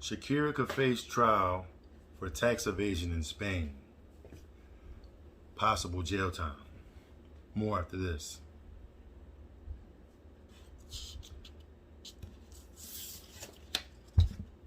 Shakira could face trial for tax evasion in Spain. Possible jail time. More after this.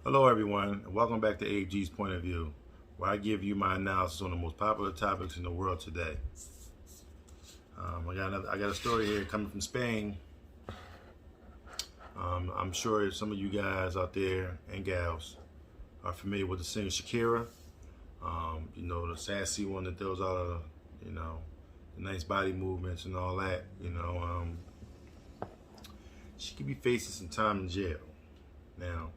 Hello everyone, and welcome back to AG's Point of View, where I give you my analysis on the most popular topics in the world today. I got a story here coming from Spain. I'm sure some of you guys out there and gals are familiar with the singer Shakira. The sassy one that does all of the nice body movements and all that. She could be facing some time in jail. Now,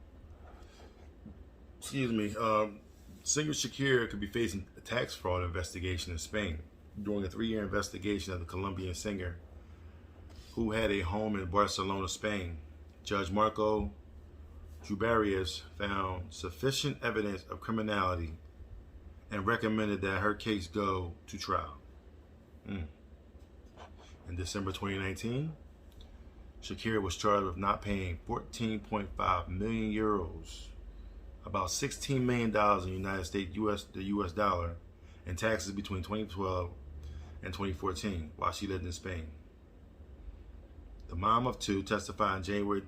singer Shakira could be facing a tax fraud investigation in Spain during a 3-year investigation of the Colombian singer who had a home in Barcelona, Spain. Judge Marco Jubarias found sufficient evidence of criminality and recommended that her case go to trial. In December 2019, Shakira was charged with not paying 14.5 million euros, about $16 million in United States, the US dollar, in taxes between 2012 and 2014 while she lived in Spain. The mom of two testified in January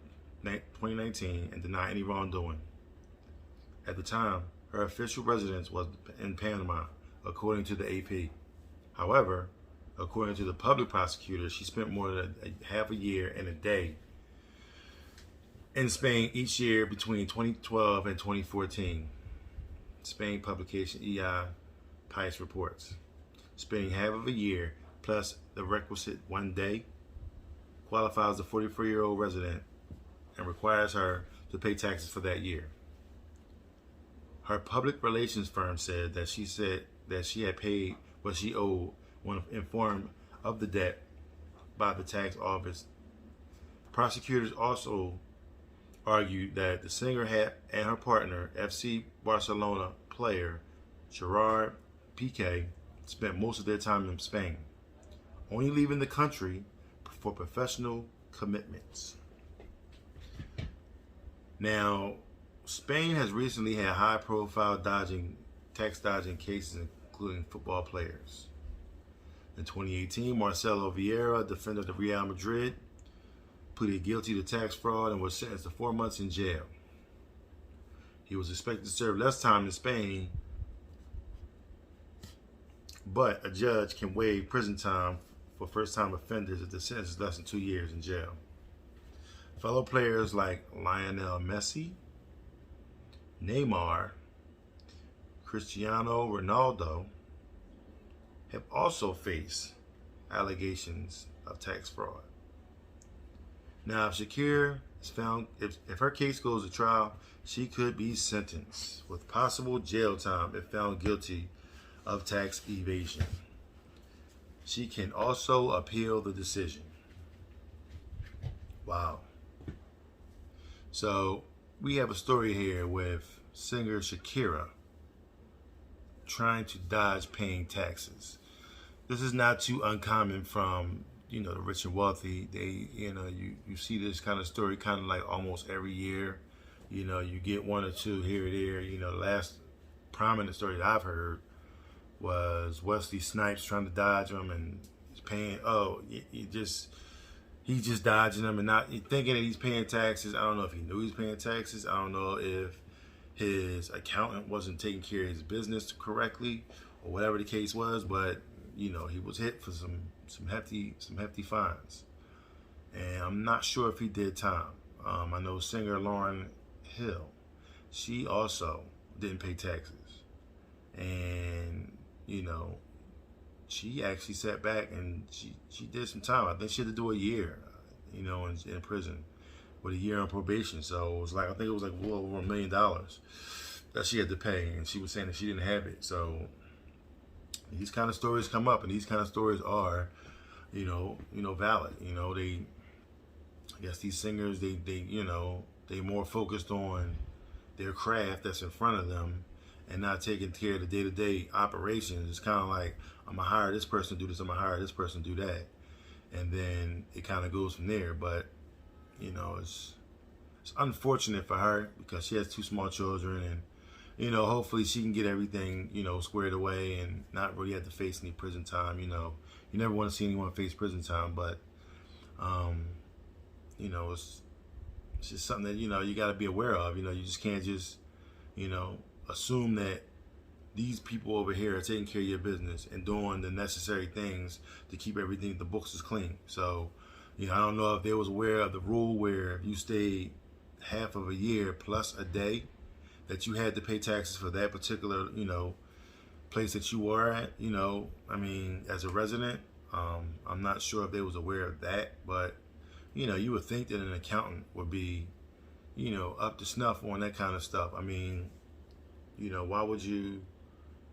2019 and denied any wrongdoing. At the time, her official residence was in Panama, according to the AP. However, according to the public prosecutor, she spent more than half a year and a day in Spain each year between 2012 and 2014. Spain publication EI Pice reports. Spending half of a year plus the requisite 1 day qualifies as a 44-year-old resident and requires her to pay taxes for that year. Her public relations firm said that she had paid what she owed when informed of the debt by the tax office. Prosecutors also argued that the singer and her partner, FC Barcelona player Gerard Piqué, spent most of their time in Spain, only leaving the country for professional commitments. Now, Spain has recently had high-profile tax dodging cases, including football players. In 2018, Marcelo Vieira, defender of Real Madrid, pleaded guilty to tax fraud and was sentenced to 4 months in jail. He was expected to serve less time in Spain, but a judge can waive prison time for first-time offenders if the sentence is less than 2 years in jail. Fellow players like Lionel Messi, Neymar, Cristiano Ronaldo have also faced allegations of tax fraud. Now, if Shakira is found, if her case goes to trial, she could be sentenced with possible jail time if found guilty of tax evasion. She can also appeal the decision. Wow. So we have a story here with singer Shakira trying to dodge paying taxes. This is not too uncommon from the rich and wealthy. You see this kind of story kind of like almost every year. You get one or two here or there. The last prominent story that I've heard was Wesley Snipes trying to dodge them and he's paying. He's just dodging them and not thinking that he's paying taxes. I don't know if he knew he was paying taxes. I don't know if his accountant wasn't taking care of his business correctly or whatever the case was, but he was hit for some hefty fines. And I'm not sure if he did time. I know singer Lauryn Hill, she also didn't pay taxes. And she actually sat back and she did some time. I think she had to do a year, in prison with a year on probation. So it was like, I think it was like well over $1 million that she had to pay. And she was saying that she didn't have it. So these kind of stories come up, and these kind of stories are, valid. I guess these singers, they more focused on their craft that's in front of them and not taking care of the day-to-day operations. It's kind of like, I'm going to hire this person to do this, I'm going to hire this person to do that. And then it kind of goes from there. But, it's unfortunate for her because she has 2 small children, and hopefully she can get everything squared away and not really have to face any prison time. You never want to see anyone face prison time, but it's just something that you got to be aware of. You just can't just assume that these people over here are taking care of your business and doing the necessary things to keep everything, the books is clean. So I don't know if they was aware of the rule where if you stayed half of a year plus a day that you had to pay taxes for that particular place that you were at. I mean, as a resident, I'm not sure if they was aware of that, but you would think that an accountant would be up to snuff on that kind of stuff. I mean, why would you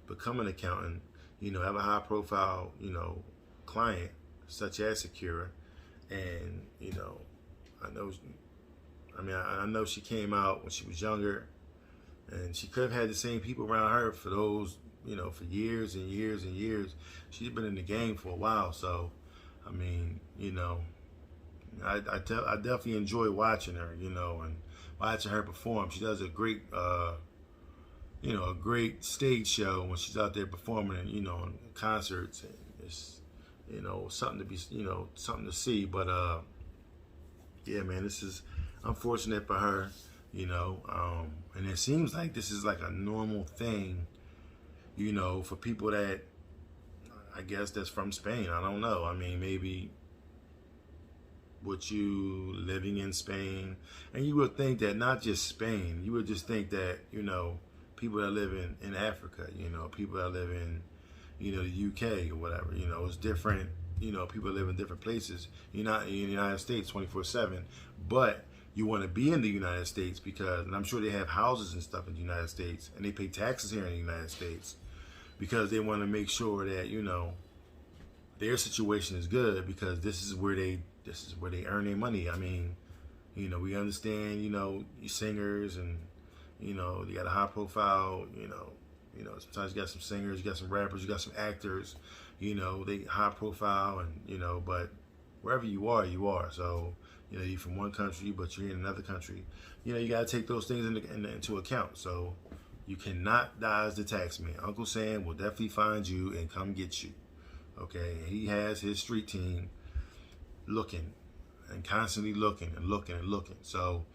become an accountant, have a high profile client such as Shakira, and I know she came out when she was younger, and she could have had the same people around her for those for years and years and years. She's been in the game for a while, so I mean, I definitely enjoy watching her, and watching her perform. She does a great a great stage show when she's out there performing, in concerts. And it's something to be something to see. But yeah, man, this is unfortunate for her, and it seems like this is like a normal thing, for people that I guess that's from Spain. I don't know. I mean, maybe with you living in Spain, and you would think that not just Spain, you would just think that people that live in Africa, people that live in the UK or whatever, it's different. People live in different places. You're not in the United States 24/7, but you want to be in the United States because, and I'm sure they have houses and stuff in the United States, and they pay taxes here in the United States because they want to make sure that their situation is good, because this is where they earn their money. I mean, we understand, you singers, and you got a high profile, sometimes you got some singers, you got some rappers, you got some actors, they high profile, and but wherever you are. So you're from one country, but you're in another country. You got to take those things into account. So you cannot dodge the tax man. Uncle Sam will definitely find you and come get you. Okay, and he has his street team looking and constantly looking and looking and looking. So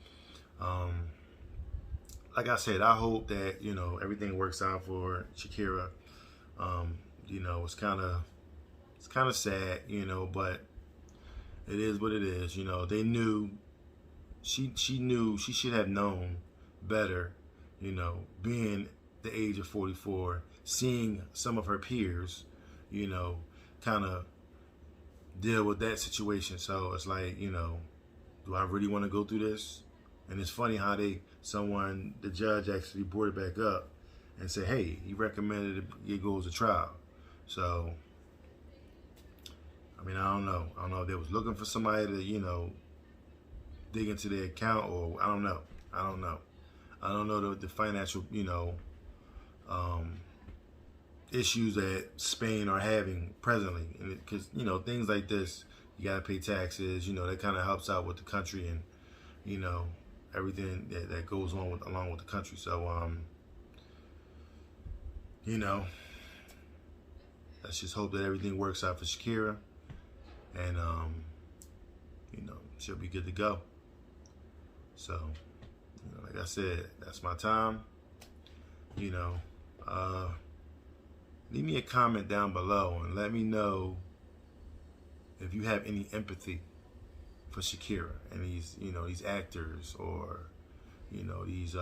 like I said, I hope that everything works out for Shakira. It's kind of sad, but it is what it is. They knew, she knew, she should have known better, being the age of 44, seeing some of her peers, kind of deal with that situation. So it's like, do I really want to go through this? And it's funny how the judge actually brought it back up and said, hey, he recommended it goes to trial. So I mean, I don't know if they was looking for somebody to, dig into their account, or I don't know. I don't know the financial, issues that Spain are having presently. And because, things like this, you got to pay taxes, that kind of helps out with the country and, everything that goes on along with the country. So, let's just hope that everything works out for Shakira. And, she'll be good to go. So, like I said, that's my time. Leave me a comment down below and let me know if you have any empathy for Shakira and these actors, or, these,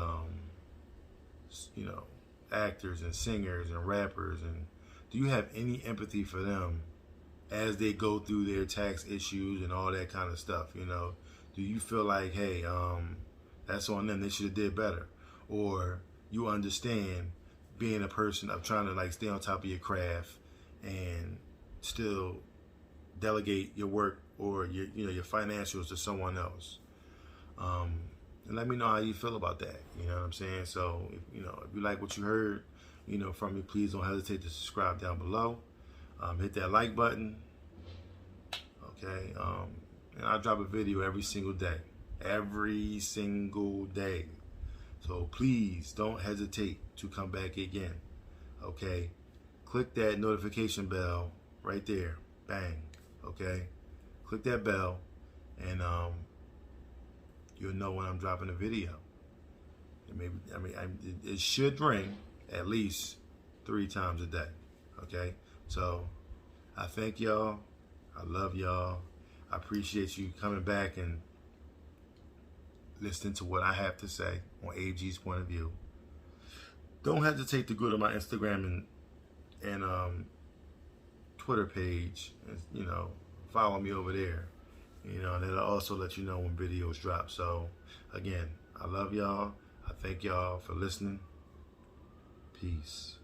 actors and singers and rappers, and do you have any empathy for them as they go through their tax issues and all that kind of stuff? Do you feel like, hey, that's on them, they should have did better? Or you understand being a person of trying to stay on top of your craft and still delegate your work or your financials to someone else? And let me know how you feel about that. You know what I'm saying? So if you like what you heard from me, please don't hesitate to subscribe down below. Hit that like button. Okay, and I drop a video every single day. every single day. So please don't hesitate to come back again. Okay? Click that notification bell right there. Bang. Okay? Click that bell and you'll know when I'm dropping a video. And maybe it should ring at least 3 times a day. Okay? So I thank y'all. I love y'all. I appreciate you coming back and listening to what I have to say on AG's point of view. Don't hesitate to go to my Instagram and Twitter page and, you know, follow me over there. You know, and it'll also let you know when videos drop. So again, I love y'all. I thank y'all for listening. Peace.